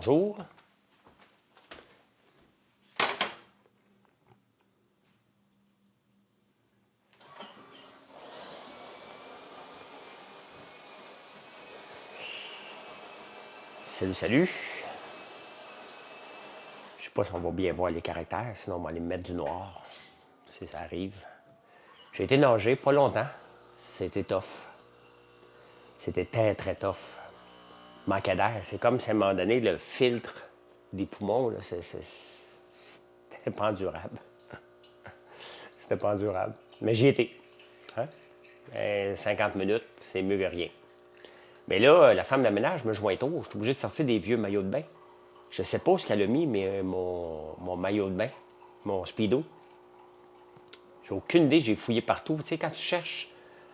Bonjour. Salut, salut. Je sais pas si on va bien voir les caractères, sinon on va aller mettre du noir, si ça arrive. J'ai été nager pas longtemps. C'était tough. C'était très, très tough. Manquait d'air. C'est comme si à un moment donné, le filtre des poumons, là, c'était pas endurable. C'était pas endurable. Mais j'y étais. Hein? 50 minutes, c'est mieux que rien. Mais là, la femme de ménage me joint tôt. Je suis obligé de sortir des vieux maillots de bain. Je sais pas ce qu'elle a mis, mais mon maillot de bain, mon speedo. J'ai aucune idée, j'ai fouillé partout. Tu sais, quand tu cherches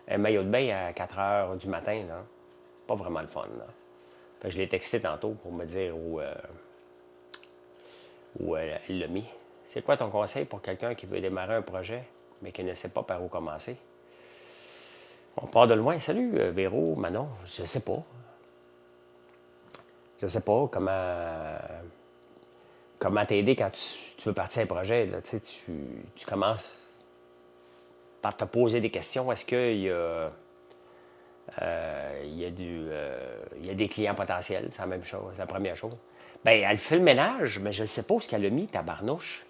un maillot de bain à 4 heures du matin, là, pas vraiment le fun. Là. Fait que je l'ai texté tantôt pour me dire où elle l'a mis. C'est quoi ton conseil pour quelqu'un qui veut démarrer un projet, mais qui ne sait pas par où commencer? On part de loin. Salut, Véro, Manon. Je sais pas. Je sais pas comment t'aider quand tu veux partir un projet. Là. Tu commences par te poser des questions. Est-ce qu'il y a, il y a des clients potentiels? C'est la même chose, c'est la première chose. Bien, elle fait le ménage, mais je ne sais pas où ce qu'elle a mis, tabarnouche.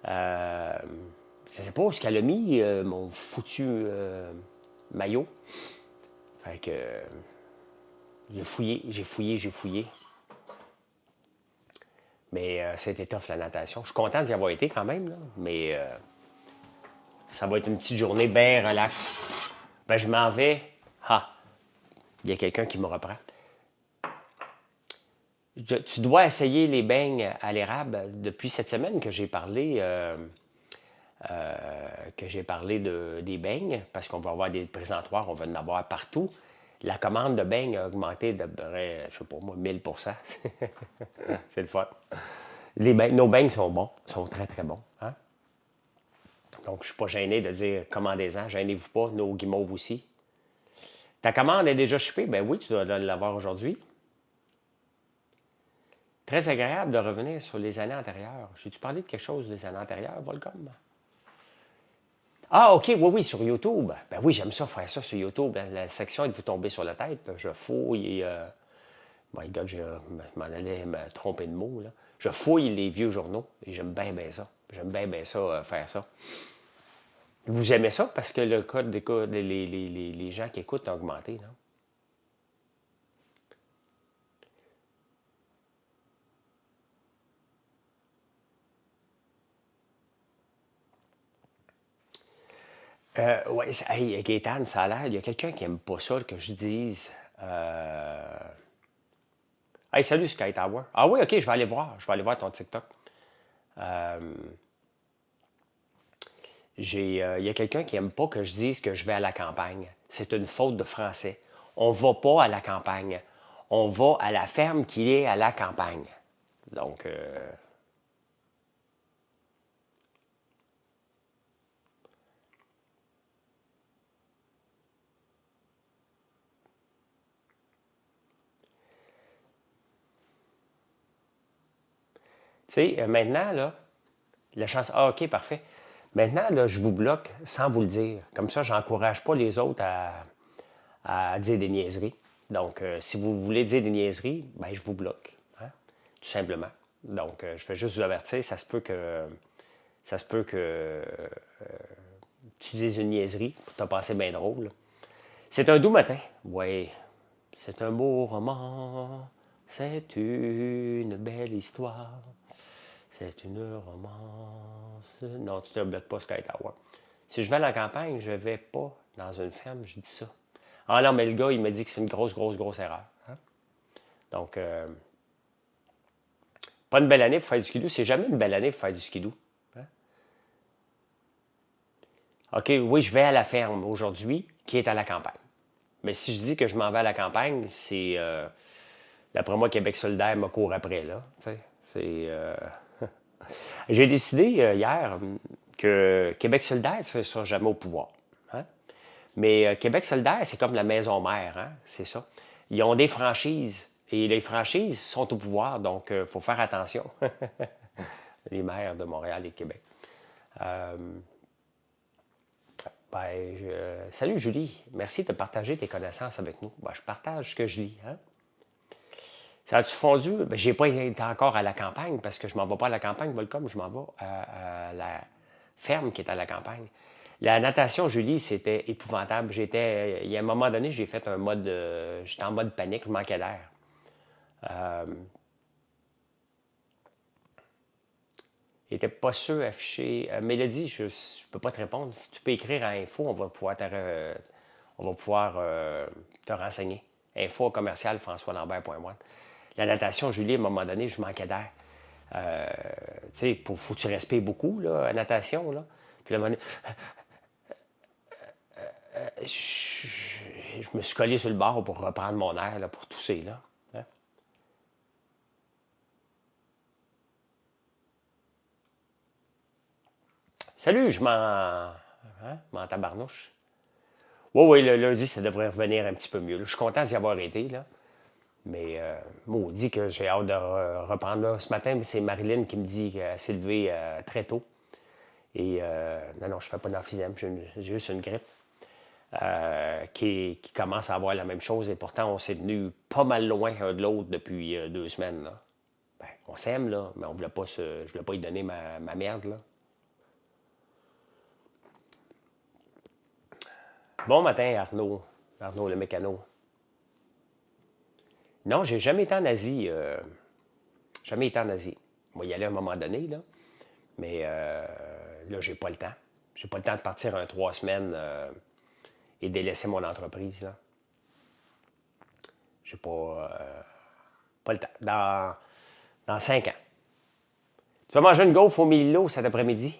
Je ne sais pas où ce qu'elle a mis, mon foutu maillot. Fait que j'ai fouillé. Mais c'était tough la natation. Je suis content d'y avoir été quand même, là, mais ça va être une petite journée bien relax. Ben, je m'en vais. Ah, il y a quelqu'un qui me reprend. Tu dois essayer les beignes à l'érable depuis cette semaine que j'ai parlé, des beignes, parce qu'on va avoir des présentoirs, on va en avoir partout. La commande de beignes a augmenté de près, je sais pas moi, 1000%. C'est le fun. Nos beignes sont bons, sont très très bons. Hein? Donc, je ne suis pas gêné de dire commandez-en, gênez-vous pas, nos guimauves aussi. Ta commande est déjà shippée? Ben oui, tu dois l'avoir aujourd'hui. Très agréable de revenir sur les années antérieures. J'ai-tu parlé de quelque chose des années antérieures, Volcom? Ah, OK, oui, oui, sur YouTube. Ben oui, j'aime ça, faire ça sur YouTube. La section Êtes-vous tombé sur la tête? Je fouille et. My God, je m'en allais me tromper de mots. Là. Je fouille les vieux journaux et j'aime bien, bien ça. J'aime bien, bien ça, faire ça. Vous aimez ça parce que le code d'écoute, les gens qui écoutent ont augmenté, non? Oui, hey, Gaétane, ça a l'air, il y a quelqu'un qui aime pas ça que je dise. Hey, salut Sky Tower. Ah oui, ok, je vais aller voir. Je vais aller voir ton TikTok. Euh, il y a quelqu'un qui aime pas que je dise que je vais à la campagne. C'est une faute de français. On va pas à la campagne. On va à la ferme qui est à la campagne. Donc, tu sais, maintenant, là, la chance. Ah, OK, parfait. Maintenant, là, je vous bloque sans vous le dire. Comme ça, je n'encourage pas les autres à dire des niaiseries. Donc, si vous voulez dire des niaiseries, ben, je vous bloque. Hein, tout simplement. Donc, je fais juste vous avertir, ça se peut que tu dises une niaiserie pour te passer bien drôle. C'est un doux matin. Oui, c'est un beau roman. C'est une belle histoire. C'est une romance. Non, tu ne bloques pas Sky Tower. Si je vais à la campagne, je ne vais pas dans une ferme, je dis ça. Ah non, mais le gars, il me dit que c'est une grosse, grosse, grosse erreur. Hein? Donc, pas une belle année pour faire du skidoo. C'est jamais une belle année pour faire du skidoo. Hein? OK, oui, je vais à la ferme aujourd'hui, qui est à la campagne. Mais si je dis que je m'en vais à la campagne, c'est. D'après moi, Québec solidaire me court après, là. J'ai décidé hier que Québec solidaire ne sera jamais au pouvoir. Hein? Mais Québec solidaire, c'est comme la maison mère, hein? C'est ça. Ils ont des franchises Et les franchises sont au pouvoir, donc il faut faire attention. Les maires de Montréal et Québec. Euh, salut Julie, merci de partager tes connaissances avec nous. Ben, je partage ce que je lis. Hein? Ça a-tu fondu? Ben, j'ai pas été encore à la campagne parce que je m'en vais pas à la campagne, Volcom, je m'en vais à la ferme qui est à la campagne. La natation, Julie, c'était épouvantable. Il y a un moment donné, j'ai fait un mode, j'étais en mode panique, je manquais d'air. Euh, il n'était pas sûr affiché. Mélodie, je ne peux pas te répondre. Si tu peux écrire à info, on va pouvoir te renseigner. Info commercial françoislambert.one. La natation, Julie, à un moment donné, je manquais d'air. Tu sais, faut que tu respires beaucoup, là, à natation, là. Puis à un moment donné, je me suis collé sur le bord pour reprendre mon air, là, pour tousser, là. Hein? Salut, je m'en... Hein? M'en tabarnouche. Oui, oui, le lundi, ça devrait revenir un petit peu mieux. Là. Je suis content d'y avoir été, là. Mais maudit que j'ai hâte de reprendre. Là. Ce matin, c'est Marilyn qui me dit qu'elle s'est levée très tôt. Et non, non, je ne fais pas d'emphysème, j'ai juste une grippe qui commence à avoir la même chose. Et pourtant, on s'est tenu pas mal loin un de l'autre depuis 2 semaines. Là. Ben, on s'aime, là, mais on voulait pas je ne voulais pas lui donner ma merde. Là. Bon matin, Arnaud. Arnaud, le mécano. Non, j'ai jamais été en Asie. Jamais été en Asie. Moi, y aller à un moment donné, là. Mais là, j'ai pas le temps. J'ai pas le temps de partir 3 semaines et délaisser mon entreprise, là. J'ai pas le temps. Dans 5 ans. Tu vas manger une gaufre au Milo cet après-midi?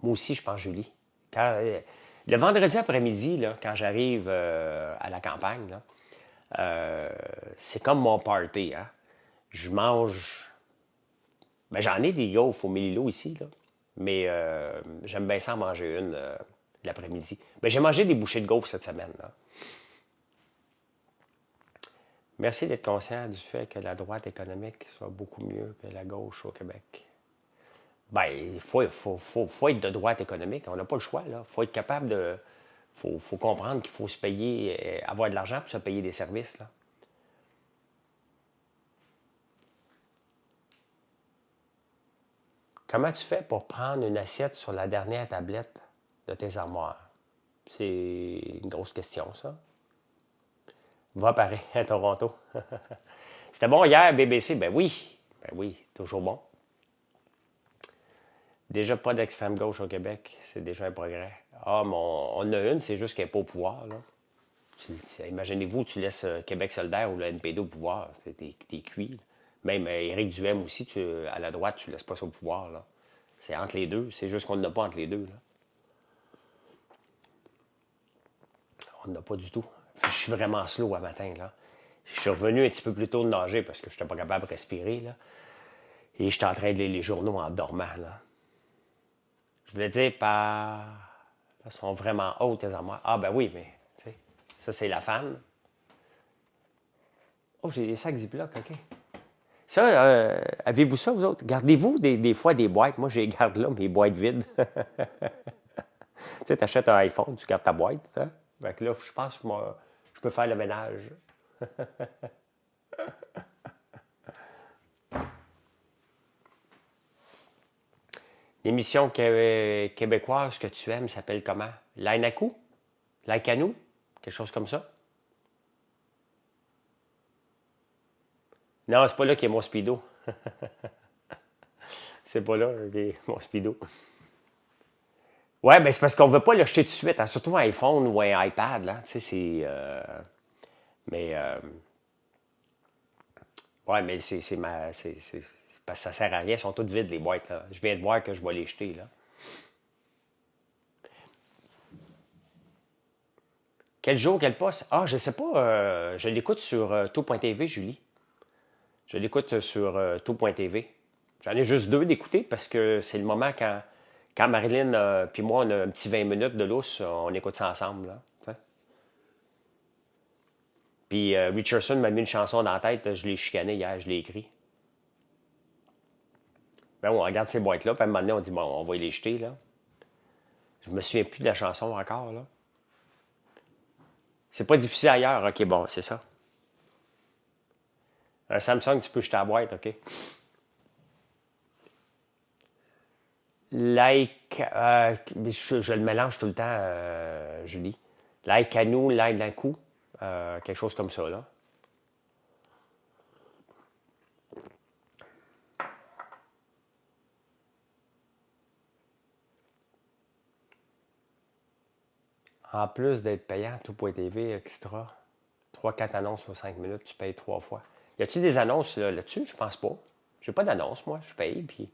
Moi aussi, je pense, Julie. Le vendredi après-midi, là, quand j'arrive à la campagne, là, c'est comme mon party. Hein? Je mange. Ben, j'en ai des gaufres au Mélilo ici, là. Mais j'aime bien ça en manger une l'après-midi. Ben, j'ai mangé des bouchées de gaufres cette semaine. Là. Merci d'être conscient du fait que la droite économique soit beaucoup mieux que la gauche au Québec. Ben, il faut être de droite économique. On n'a pas le choix. Il faut être capable de. Faut comprendre qu'il faut se payer, avoir de l'argent pour se payer des services. Là. Comment tu fais pour prendre une assiette sur la dernière tablette de tes armoires? C'est une grosse question, ça. Va à Paris, à Toronto. C'était bon hier, BBC? Ben oui, toujours bon. Déjà pas d'extrême gauche au Québec, c'est déjà un progrès. Ah, mais on en a une, c'est juste qu'elle n'est pas au pouvoir. Là. Imaginez-vous, tu laisses Québec solidaire ou le NPD au pouvoir, t'es cuit. Là. Même Éric Duhaime aussi, à la droite, tu ne laisses pas ça au pouvoir. Là. C'est entre les deux, c'est juste qu'on n'a pas entre les deux. Là. On n'a pas du tout. Je suis vraiment slow à matin. Là. Je suis revenu un petit peu plus tôt de nager parce que je n'étais pas capable de respirer. Là. Et j'étais en train de lire les journaux en dormant. Là. Je voulais dire elles sont vraiment hautes, tes armoires. Ah, ben oui, mais ça, c'est la fan. Oh, j'ai des sacs Ziploc, OK. Ça, avez-vous ça, vous autres? Gardez-vous des fois des boîtes. Moi, je les garde là, mes boîtes vides. Tu sais, t'achètes un iPhone, tu gardes ta boîte. Hein? Fait que là, je pense que moi, je peux faire le ménage. L'émission québécoise que tu aimes s'appelle comment? Lainaku? Laikanou? Quelque chose comme ça? Non, c'est pas là qu'il y a mon speedo. C'est pas là qu'il y a mon speedo. Ouais, ben c'est parce qu'on veut pas l'acheter tout de suite, hein, surtout un iPhone ou un iPad. Là. Tu sais, c'est. Mais. Ouais, mais c'est ma. C'est parce que ça sert à rien, elles sont toutes vides, les boîtes. Là. Je viens de voir que je vais les jeter. Là. Quel jour, quel poste? Ah, je sais pas. Je l'écoute sur tout.tv, Julie. Je l'écoute sur tout.tv. J'en ai juste 2 d'écouter parce que c'est le moment quand Marilyn puis moi, on a un petit 20 minutes de lousse, on écoute ça ensemble. Là, Puis Richardson m'a mis une chanson dans la tête, je l'ai chicané hier, je l'ai écrit. Ben, on regarde ces boîtes-là, puis à un moment donné, on dit, bon, on va les jeter, là. Je me souviens plus de la chanson encore, là. C'est pas difficile ailleurs, ok, bon, c'est ça. Un Samsung, tu peux jeter la boîte, ok. Like, je le mélange tout le temps, Julie. Like à nous, like d'un coup. Quelque chose comme ça, là. En plus d'être payant, tout.tv, extra, 3-4 annonces sur 5 minutes, tu payes 3 fois. Y a-t-il des annonces là-dessus? Je pense pas. J'ai pas d'annonce, moi. Je paye, puis...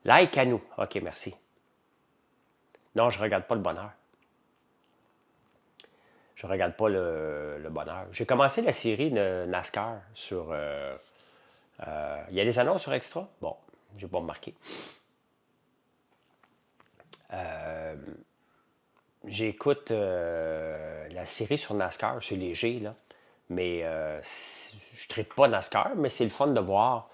Like à nous. OK, merci. Non, je regarde pas le bonheur. Je regarde pas le bonheur. J'ai commencé la série de NASCAR sur... Il y a des annonces sur Extra? Bon, j'ai pas remarqué. J'écoute la série sur NASCAR, c'est léger, là. Mais je ne traite pas NASCAR, mais c'est le fun de voir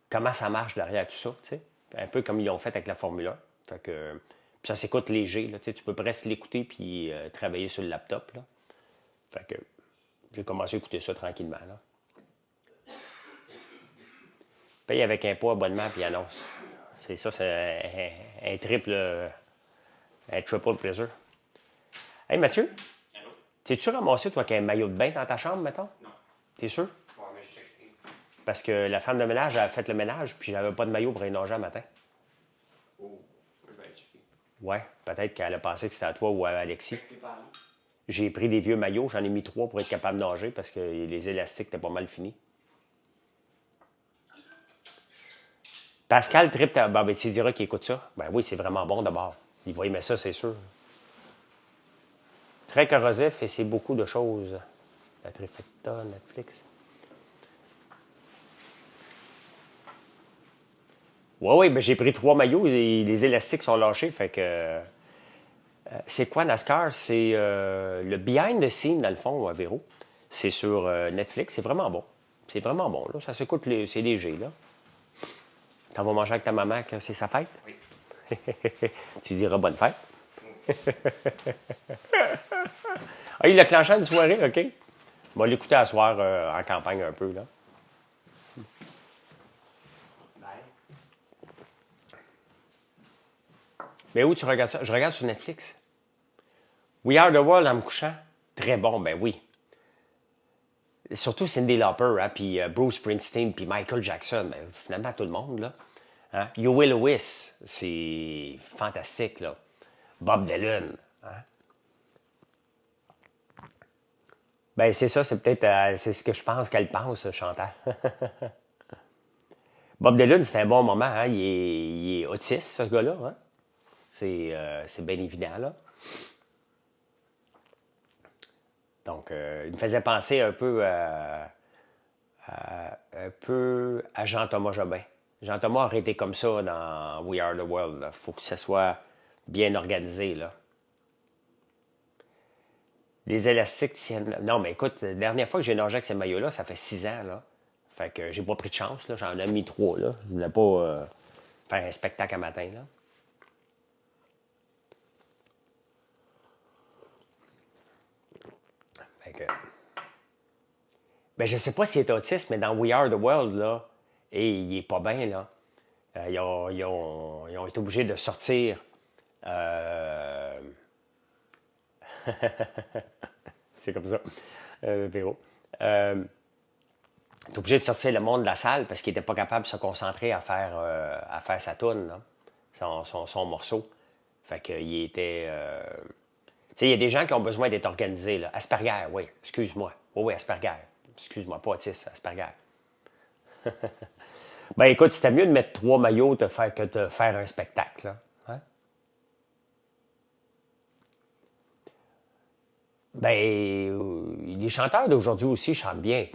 comment ça marche derrière tout ça, tu sais. Un peu comme ils l'ont fait avec la Formule 1. Fait que, puis ça s'écoute léger, là, tu sais, tu peux presque l'écouter puis travailler sur le laptop, là. Fait que j'ai commencé à écouter ça tranquillement, là. Paye avec impôt, abonnement puis annonce. C'est ça, c'est un triple pleasure. Hey Mathieu, Allô? t'es-tu ramassé, toi, qu'un maillot de bain dans ta chambre, mettons? Non. T'es sûr? Ouais, mais je checkerai. Parce que la femme de ménage a fait le ménage, puis j'avais pas de maillot pour aller nager un matin. Oh, je vais aller checker. Ouais, peut-être qu'elle a pensé que c'était à toi ou à Alexis. T'es pas allé? J'ai pris des vieux maillots, j'en ai mis 3 pour être capable de nager parce que les élastiques étaient pas mal finis. Pascal Trip, ben, tu diras qu'il écoute ça. Ben oui, c'est vraiment bon d'abord. Il va aimer ça, c'est sûr. Très corrosif et c'est beaucoup de choses. La trifecta, Netflix. Oui, oui, ben j'ai pris 3 maillots et les élastiques sont lâchés, fait que... c'est quoi NASCAR? C'est le behind the scene, dans le fond, Véro. C'est sur Netflix, c'est vraiment bon. C'est vraiment bon, là. Ça s'écoute, c'est léger, là. T'en vas manger avec ta maman quand c'est sa fête? Oui. Tu diras bonne fête. Ah, il a clenché une soirée, OK? On va l'écouter à soir en campagne un peu, là. Bye. Mais où tu regardes ça? Je regarde sur Netflix. We Are the World en me couchant. Très bon, ben oui. Surtout Cyndi Lauper, hein, puis Bruce Springsteen, puis Michael Jackson. Ben, finalement, tout le monde, là. Hein? Huey Lewis, c'est fantastique, là. Bob Dylan. Hein? Ben, c'est ça, c'est peut-être c'est ce que je pense qu'elle pense, Chantal. Bob Dylan, c'est un bon moment. Hein? Il est autiste, ce gars-là. Hein? C'est bien évident, là. Donc, il me faisait penser un peu à Jean-Thomas Jobin. Jean-Thomas aurait été comme ça dans We Are the World. Il faut que ça soit bien organisé, là. Les élastiques tiennent. Non, mais écoute, la dernière fois que j'ai nagé avec ces maillots-là, ça fait 6 ans, là. Fait que j'ai pas pris de chance, là. J'en ai mis 3, là. Je voulais pas faire un spectacle à matin, là. Fait que... Ben, je sais pas s'il est autiste, mais dans We Are the World, là, et il est pas bien, là. Ils ont été obligés de sortir. C'est comme ça, Véro. Il est obligé de sortir le monde de la salle parce qu'il n'était pas capable de se concentrer à faire sa toune, là, son morceau. Fait qu'il était... Tu sais, il y a des gens qui ont besoin d'être organisés, là. Asperger, oui, excuse-moi. Oui, oui, Asperger. Excuse-moi, pas autiste, Asperger. Ben écoute, c'était mieux de mettre 3 maillots que de faire un spectacle, là. Hein? Ben, les chanteurs d'aujourd'hui aussi chantent bien.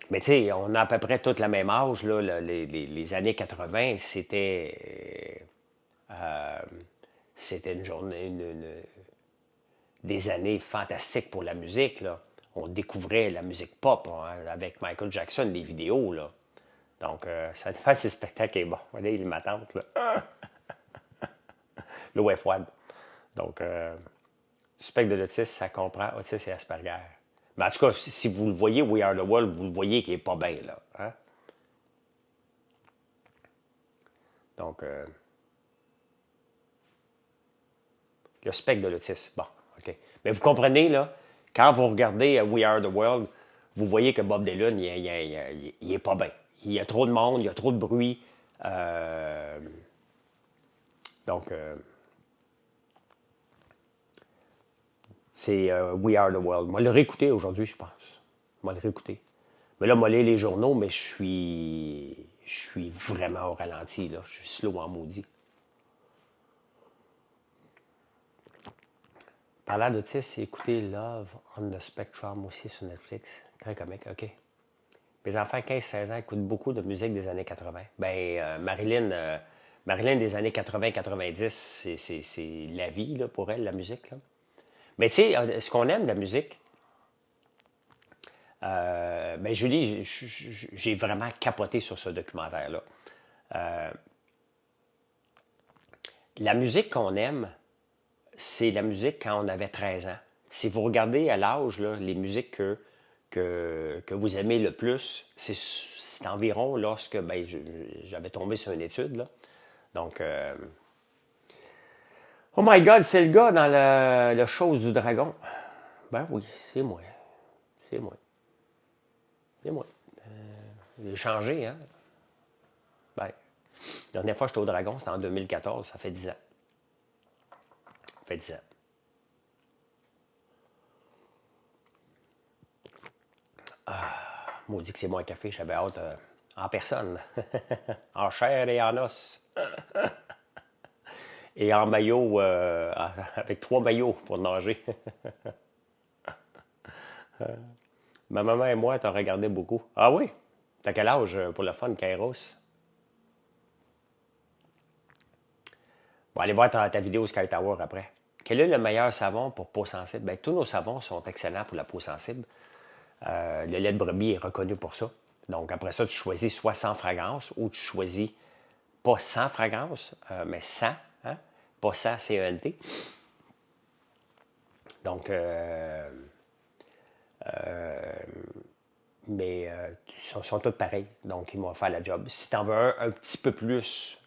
Mais tu sais, on a à peu près tout le même âge, là. Les années 80, c'était une journée, des années fantastiques pour la musique, là. On découvrait la musique pop hein, avec Michael Jackson, les vidéos, là. Donc, ça fait ces spectacles est bon. Regardez, il m'attente, là. L'eau est froide. Donc, spectre de l'autisme, ça comprend autisme et Asperger. Mais en tout cas, si vous le voyez, We Are the World, vous le voyez qu'il n'est pas bien, là. Hein? Donc, le spectre de l'autisme. Bon, OK. Mais vous comprenez, là, quand vous regardez We Are the World, vous voyez que Bob Dylan, il est pas bien. Il y a trop de monde, il y a trop de bruit. Donc, c'est We Are the World. Moi, le réécouter aujourd'hui, je pense. Moi, le réécouter. Mais là, moi, les journaux, mais je suis vraiment au ralenti, là. Je suis slow en maudit. Parlant d'autisme, écoutez Love on the Spectrum aussi sur Netflix. Très comique, OK. Mes enfants 15-16 ans écoutent beaucoup de musique des années 80. Marilyn des années 80-90, c'est la vie là, pour elle, la musique. Là. Mais tu sais, ce qu'on aime de la musique, Julie, j'ai vraiment capoté sur ce documentaire-là. La musique qu'on aime, c'est la musique quand on avait 13 ans. Si vous regardez à l'âge, les musiques que vous aimez le plus, c'est environ lorsque j'avais tombé sur une étude. Là. Donc, oh my God, c'est le gars dans le Chose du Dragon. Ben oui, c'est moi. C'est moi. C'est moi. J'ai changé, hein? Ben, la dernière fois que j'étais au Dragon, c'était en 2014, ça fait 10 ans. Ça fait 10 ans. Maudit que c'est moi un café, j'avais hâte en personne. En chair et en os. Et en maillot, avec 3 maillots pour nager. Ma maman et moi, t'as regardé beaucoup. Ah oui? T'as quel âge pour le fun, Kairos? Bon, allez voir ta vidéo Sky Tower après. Quel est le meilleur savon pour peau sensible? Bien, tous nos savons sont excellents pour la peau sensible. Le lait de brebis est reconnu pour ça. Donc, après ça, tu choisis soit sans fragrance ou tu choisis pas sans fragrance, mais sans, hein? Pas sans, C-E-N-T. Donc, ils sont tous pareils. Donc, ils vont faire la job. Si tu en veux un petit peu plus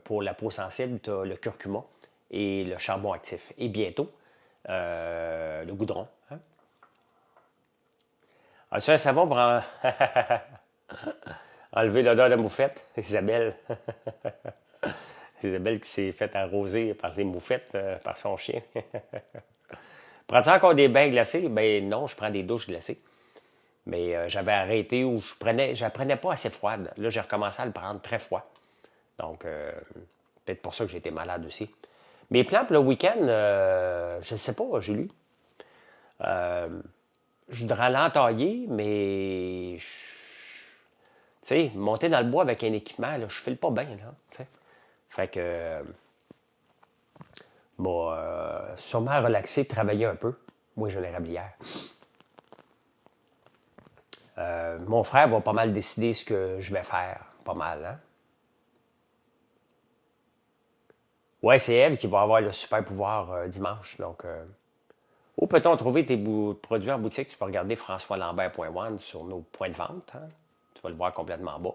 pour la peau sensible, tu as le curcuma et le charbon actif. Et bientôt, le goudron. Hein? As-tu un savon pour enlever l'odeur de moufette? Isabelle. Isabelle qui s'est fait arroser par les moufettes par son chien. Prends-tu encore des bains glacés? Ben non, je prends des douches glacées. Mais j'avais arrêté où je prenais pas assez froide. Là, j'ai recommencé à le prendre très froid. Donc, peut-être pour ça que j'ai été malade aussi. Mes plans pour le week-end, je ne sais pas, Julie. Je voudrais l'entailler, mais tu sais, monter dans le bois avec un équipement, là, je file pas bien, là. T'sais. Fait que sûrement relaxer, travailler un peu. Moi, j'ai une érablière. Mon frère va pas mal décider ce que je vais faire. Pas mal, hein? Ouais, c'est Eve qui va avoir le super pouvoir dimanche. Donc, où peut-on trouver tes produits en boutique? Tu peux regarder françoislambert.one sur nos points de vente. Hein? Tu vas le voir complètement en bas.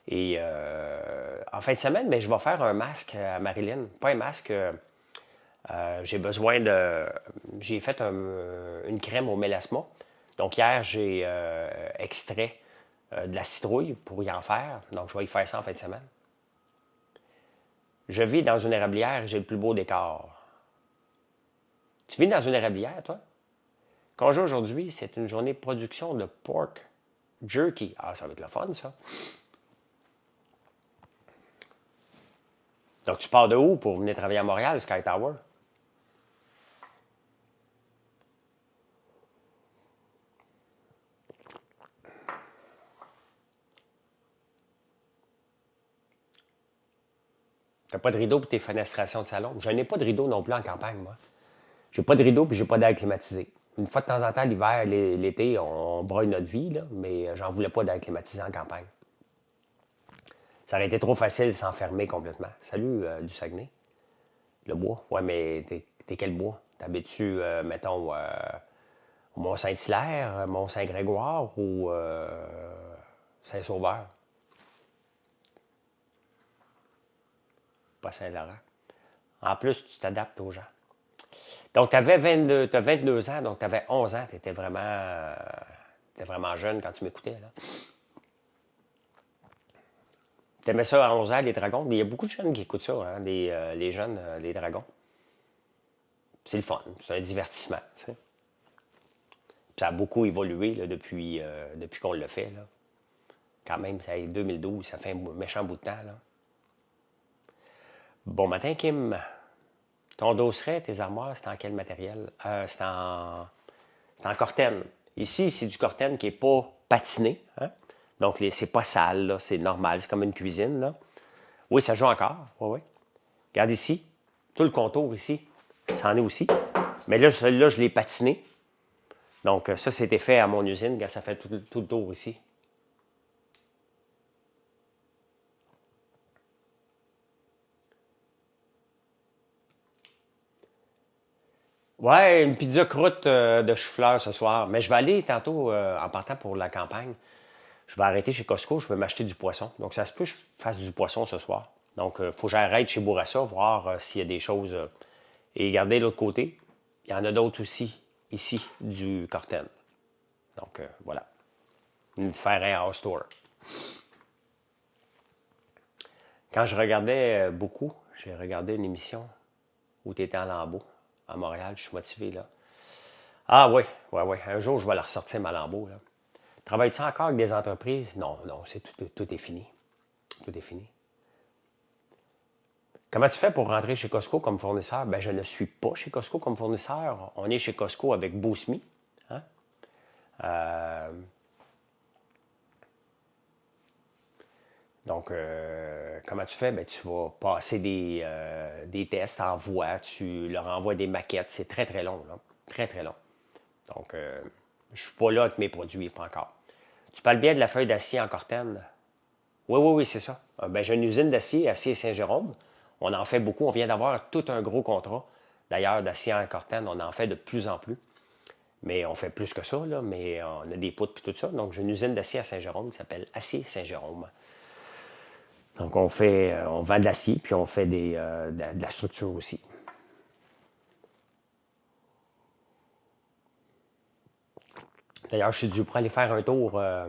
Et en fin de semaine, je vais faire un masque à Marilyn. Pas un masque. J'ai besoin de. J'ai fait une crème au mélasma. Donc, hier, j'ai extrait de la citrouille pour y en faire. Donc, je vais y faire ça en fin de semaine. Je vis dans une érablière et j'ai le plus beau décor. Tu vis dans une érablière, toi? Congé aujourd'hui, c'est une journée de production de pork jerky. Ah, ça va être le fun, ça. Donc, tu pars de où pour venir travailler à Montréal, Sky Tower? T'as pas de rideau pour tes fenestrations de salon? Je n'ai pas de rideau non plus en campagne, moi. J'ai pas de rideau puis j'ai pas d'air climatisé. Une fois de temps en temps, l'hiver, l'été, on broye notre vie, là, mais j'en voulais pas d'air climatisé en campagne. Ça aurait été trop facile de s'enfermer complètement. Salut, du Saguenay. Le bois. Ouais, mais t'es quel bois? T'habites-tu, mettons, au Mont-Saint-Hilaire, Mont-Saint-Grégoire ou Saint-Sauveur? Pas Saint-Laurent. En plus, tu t'adaptes aux gens. Donc, tu avais 22 ans, donc tu avais 11 ans. Tu étais vraiment jeune quand tu m'écoutais. Tu aimais ça à 11 ans, les dragons? Il y a beaucoup de jeunes qui écoutent ça, hein, les jeunes, les dragons. C'est le fun, c'est un divertissement. Tu sais. Ça a beaucoup évolué là, depuis qu'on l'a fait. Là. Quand même, ça est 2012, ça fait un méchant bout de temps. Là. Bon matin, Kim. Ton dosseret, tes armoires, c'est en quel matériel? C'est en cortène. Ici, c'est du cortène qui n'est pas patiné. Hein? Donc, c'est pas sale, c'est normal. C'est comme une cuisine. Là. Oui, ça joue encore. Oui, oui. Regarde ici. Tout le contour ici, ça en est aussi. Mais là, celui-là, je l'ai patiné. Donc, ça, c'était fait à mon usine quand ça fait tout le tour ici. Ouais, une pizza croûte de chou-fleur ce soir. Mais je vais aller tantôt, en partant pour la campagne, je vais arrêter chez Costco, je vais m'acheter du poisson. Donc, ça se peut que je fasse du poisson ce soir. Donc, il faut que j'arrête chez Bourassa, voir s'il y a des choses. Et regardez l'autre côté, il y en a d'autres aussi, ici, du Corten. Donc, voilà. Une faire un house tour. Quand je regardais beaucoup, j'ai regardé une émission où tu étais en lambeau à Montréal. Je suis motivé, là. Ah oui, oui, oui. Un jour, je vais la ressortir, ma lambeau, là. Travailles-tu encore avec des entreprises? Non, non, tout est fini. Tout est fini. Comment tu fais pour rentrer chez Costco comme fournisseur? Ben, je ne suis pas chez Costco comme fournisseur. On est chez Costco avec BoostMe. Hein? Donc, comment tu fais? Ben, tu vas passer des tests, envoies, tu leur envoies des maquettes. C'est très, très long. Là. Très, très long. Donc, je ne suis pas là avec mes produits, pas encore. Tu parles bien de la feuille d'acier en cortène? Oui, oui, oui, c'est ça. Ben, j'ai une usine d'acier, Acier Saint-Jérôme. On en fait beaucoup. On vient d'avoir tout un gros contrat. D'ailleurs, d'acier en cortène, on en fait de plus en plus. Mais on fait plus que ça, là. Mais on a des poutres et tout ça. Donc, j'ai une usine d'acier à Saint-Jérôme qui s'appelle Acier Saint-Jérôme. Donc, on vend de l'acier, puis on fait de la structure aussi. D'ailleurs, je suis dû pour aller faire un tour à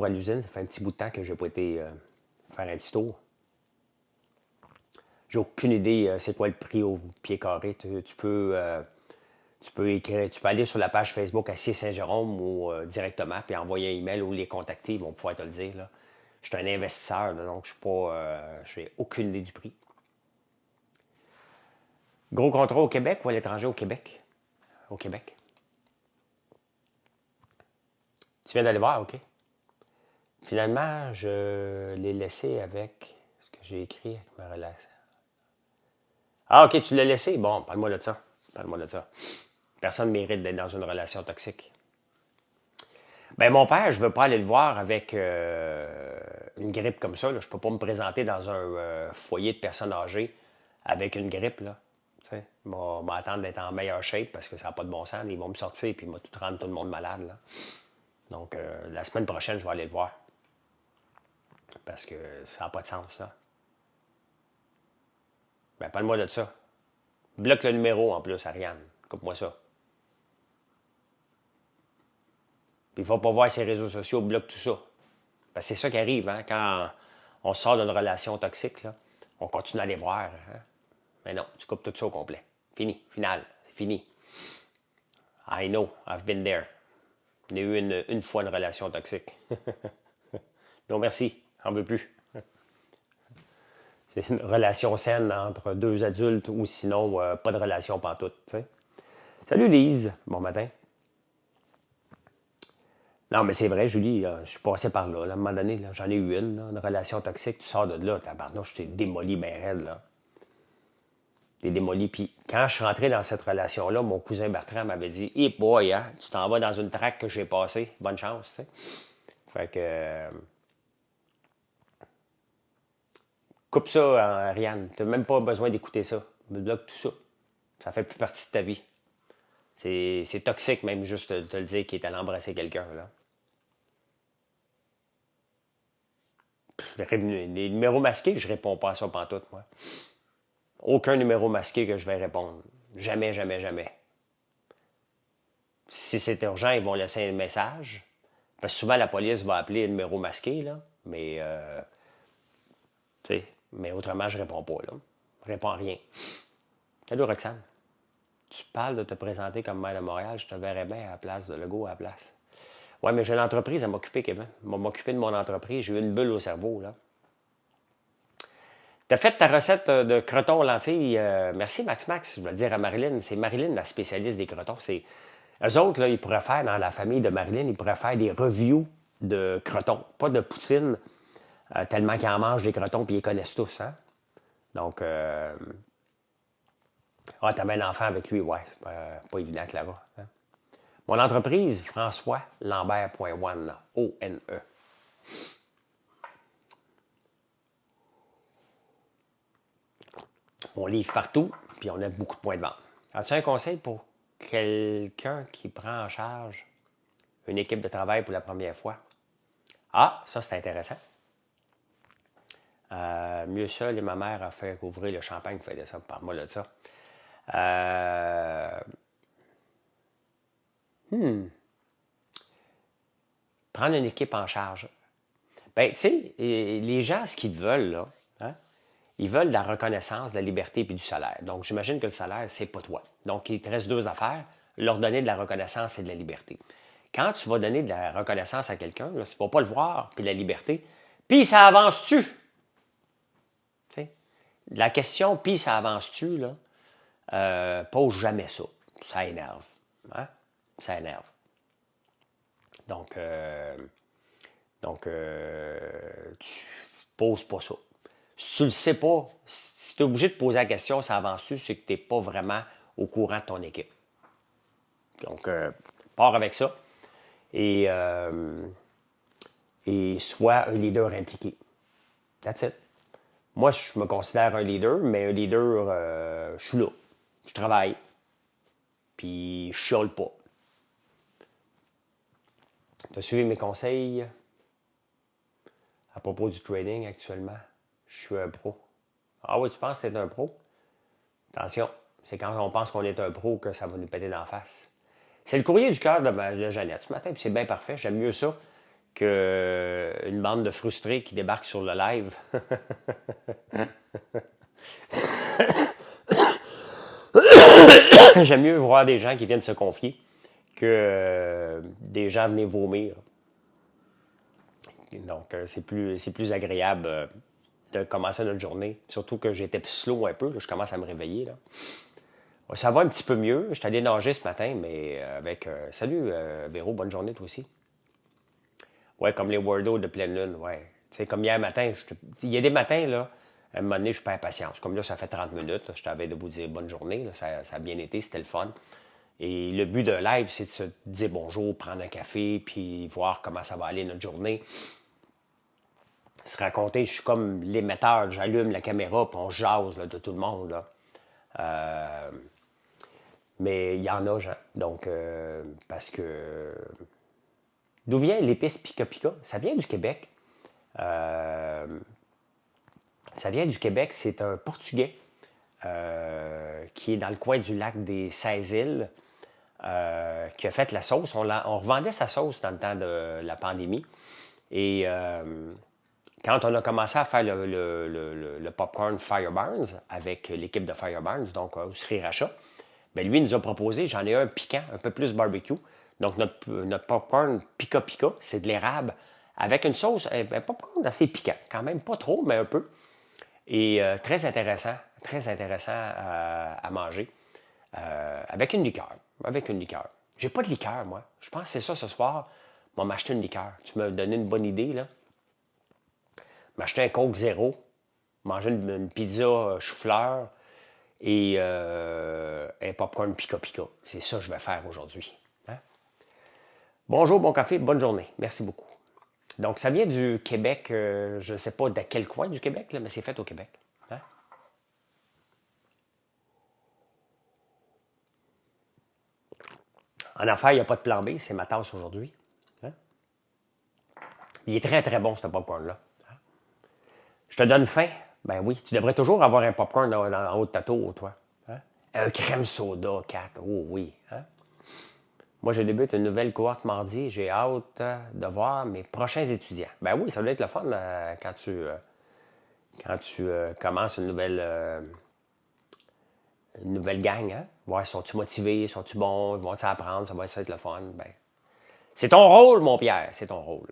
l'usine. Ça fait un petit bout de temps que je n'ai pas été faire un petit tour. J'ai aucune idée c'est quoi le prix au pied carré. Tu peux écrire, tu peux aller sur la page Facebook Acier Saint-Jérôme ou directement, puis envoyer un email ou les contacter, ils vont pouvoir te le dire. Là. Je suis un investisseur, là, donc je n'ai aucune idée du prix. Gros contrat au Québec ou à l'étranger au Québec? Au Québec. Tu viens d'aller voir, OK. Finalement, je l'ai laissé avec ce que j'ai écrit avec ma relation. Ah, OK, tu l'as laissé? Bon, parle-moi de ça. Parle-moi de ça. Personne ne mérite d'être dans une relation toxique. Ben mon père, je ne veux pas aller le voir avec une grippe comme ça. Là. Je ne peux pas me présenter dans un foyer de personnes âgées avec une grippe. Là. Ils vont m'attendre d'être en meilleure shape parce que ça n'a pas de bon sens. Ils vont me sortir et ils vont tout rendre tout le monde malade. Là. Donc, la semaine prochaine, je vais aller le voir. Parce que ça n'a pas de sens. Là. Ben, parle-moi de ça. Bloque le numéro en plus, Ariane. Coupe-moi ça. Puis il ne faut pas voir ses réseaux sociaux, bloque tout ça. Parce que c'est ça qui arrive, hein, quand on sort d'une relation toxique, là, on continue à les voir. Hein. Mais non, tu coupes tout ça au complet. Fini, final, c'est fini. I know, I've been there. J'ai eu une fois une relation toxique. Non, merci, j'en veux plus. C'est une relation saine entre deux adultes ou sinon pas de relation pantoute. T'sais. Salut Lise, bon matin. Non, mais c'est vrai, Julie, je suis passé par là. À un moment donné, j'en ai eu une relation toxique. Tu sors de là, tabarnouche, je t'ai démoli ben raide. Là. T'es démoli. Puis quand je suis rentré dans cette relation-là, mon cousin Bertrand m'avait dit « Hey boy, hein, tu t'en vas dans une traque que j'ai passée. Bonne chance. » tu sais. Fait que... coupe ça, Ariane. Tu n'as même pas besoin d'écouter ça. Bloque tout ça. Ça fait plus partie de ta vie. C'est toxique même juste de te le dire qu'il est allé embrasser quelqu'un. Là. Les numéros masqués, je réponds pas à ça pantoute, moi. Aucun numéro masqué que je vais répondre. Jamais, jamais, jamais. Si c'est urgent, ils vont laisser un message. Parce que souvent, la police va appeler un numéro masqué, là. Mais, tu sais, mais autrement, je réponds pas, là. Je réponds à rien. Salut, Roxane. Tu parles de te présenter comme maire de Montréal, je te verrais bien à la place de Legault à la place. Oui, mais j'ai une entreprise à m'occuper, Kevin. M'occuper de mon entreprise, j'ai eu une bulle au cerveau, là. Tu as fait ta recette de crotons aux lentilles. Merci, Max. Je vais le dire à Marilyn. C'est Marilyn, la spécialiste des crotons. Eux autres, là, ils pourraient faire, dans la famille de Marilyn, ils pourraient faire des reviews de crotons. Pas de poutine, tellement qu'ils en mangent des crotons puis ils les connaissent tous. Hein? Donc, t'avais un enfant avec lui, ouais. C'est pas évident que là-bas. Hein? Mon entreprise, François Lambert.one, O-N-E. On livre partout, puis on a beaucoup de points de vente. As-tu un conseil pour quelqu'un qui prend en charge une équipe de travail pour la première fois? Ah, ça, c'est intéressant. Mieux seul et ma mère a fait ouvrir le champagne, fait ça, parle-moi de ça. Prendre une équipe en charge. Ben, tu sais, les gens, ce qu'ils veulent, là, hein, ils veulent de la reconnaissance, de la liberté et du salaire. Donc, j'imagine que le salaire, c'est pas toi. Donc, il te reste deux affaires, leur donner de la reconnaissance et de la liberté. Quand tu vas donner de la reconnaissance à quelqu'un, là, tu ne vas pas le voir, puis la liberté, puis ça avance-tu? T'sais? La question, puis ça avance-tu, là, pose jamais ça. Ça énerve. Hein? Ça énerve. Donc, tu poses pas ça. Si tu le sais pas, si tu es obligé de poser la question, ça avance-tu, c'est que tu n'es pas vraiment au courant de ton équipe. Donc, pars avec ça et sois un leader impliqué. That's it. Moi, je me considère un leader, mais un leader, je suis là. Je travaille. Puis, je chiale pas. Tu as suivi mes conseils à propos du trading actuellement? Je suis un pro. Ah oui, tu penses que tu es un pro? Attention, c'est quand on pense qu'on est un pro que ça va nous péter d'en face. C'est le courrier du cœur de Jeannette ce matin, puis c'est bien parfait. J'aime mieux ça qu'une bande de frustrés qui débarquent sur le live. J'aime mieux voir des gens qui viennent se confier que des gens venir vomir. Donc, c'est plus agréable de commencer notre journée. Surtout que j'étais slow un peu, là, je commence à me réveiller. Là. Ça va un petit peu mieux. Je suis allé nager ce matin, mais avec... salut, Véro, bonne journée toi aussi. Ouais, comme les Wordos de pleine lune, ouais. Tu sais, comme hier matin, il y a des matins, là, à un moment donné, je perds patience. Comme là, ça fait 30 minutes, là, je t'avais de vous dire bonne journée, là, ça a bien été, c'était le fun. Et le but de live, c'est de se dire bonjour, prendre un café, puis voir comment ça va aller notre journée. Se raconter, je suis comme l'émetteur, j'allume la caméra, puis on jase là, de tout le monde. Là. Mais il y en a, gens. Donc, parce que... D'où vient l'épice Pika Pika? Ça vient du Québec. Ça vient du Québec. C'est un Portugais qui est dans le coin du lac des 16 îles qui a fait la sauce. On revendait sa sauce dans le temps de la pandémie. Et quand on a commencé à faire le popcorn Fireburns avec l'équipe de Fireburns, donc au Sriracha, bien, lui, il nous a proposé, j'en ai un piquant, un peu plus barbecue. Donc, notre popcorn Pika Pika, c'est de l'érable avec une sauce, un popcorn assez piquant, quand même pas trop, mais un peu. Et très intéressant à manger. Avec une liqueur. J'ai pas de liqueur, moi. Je pense que c'est ça ce soir. On va m'acheter une liqueur. Tu m'as donné une bonne idée, là. M'acheter un Coke zéro. Manger une pizza chou-fleur. et un popcorn pica-pica. C'est ça que je vais faire aujourd'hui. Hein? Bonjour, bon café, bonne journée. Merci beaucoup. Donc, ça vient du Québec. Je ne sais pas de quel coin du Québec, là, mais c'est fait au Québec. Hein? En affaires, il n'y a pas de plan B. C'est ma tasse aujourd'hui. Hein? Il est très, très bon, ce popcorn-là. Hein? Je te donne faim? Ben oui. Tu devrais toujours avoir un popcorn en haut de ta tour, toi. Hein? Un crème soda, 4. Oh oui. Hein? Moi, je débute une nouvelle cohorte mardi. J'ai hâte de voir mes prochains étudiants. Ben oui, ça doit être le fun quand tu commences une nouvelle gang. Hein? Voir, sont-ils motivés, sont-ils bons, ils vont apprendre, ça va être le fun. Ben, c'est ton rôle, mon Pierre, c'est ton rôle.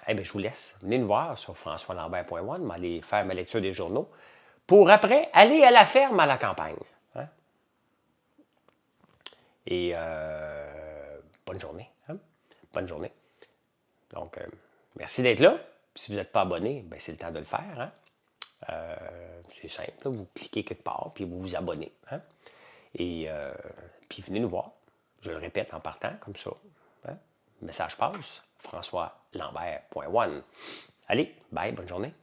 Eh bien, je vous laisse. Venez nous voir sur françoislambert.one, aller faire ma lecture des journaux, pour après aller à la ferme à la campagne. Hein? Et bonne journée. Hein? Bonne journée. Donc, merci d'être là. Si vous n'êtes pas abonné, ben, c'est le temps de le faire. Hein? C'est simple, là, vous cliquez quelque part, puis vous vous abonnez. Hein? Et puis venez nous voir. Je le répète en partant, comme ça. Hein? Le message passe. françoislambert.one. Allez, bye, bonne journée.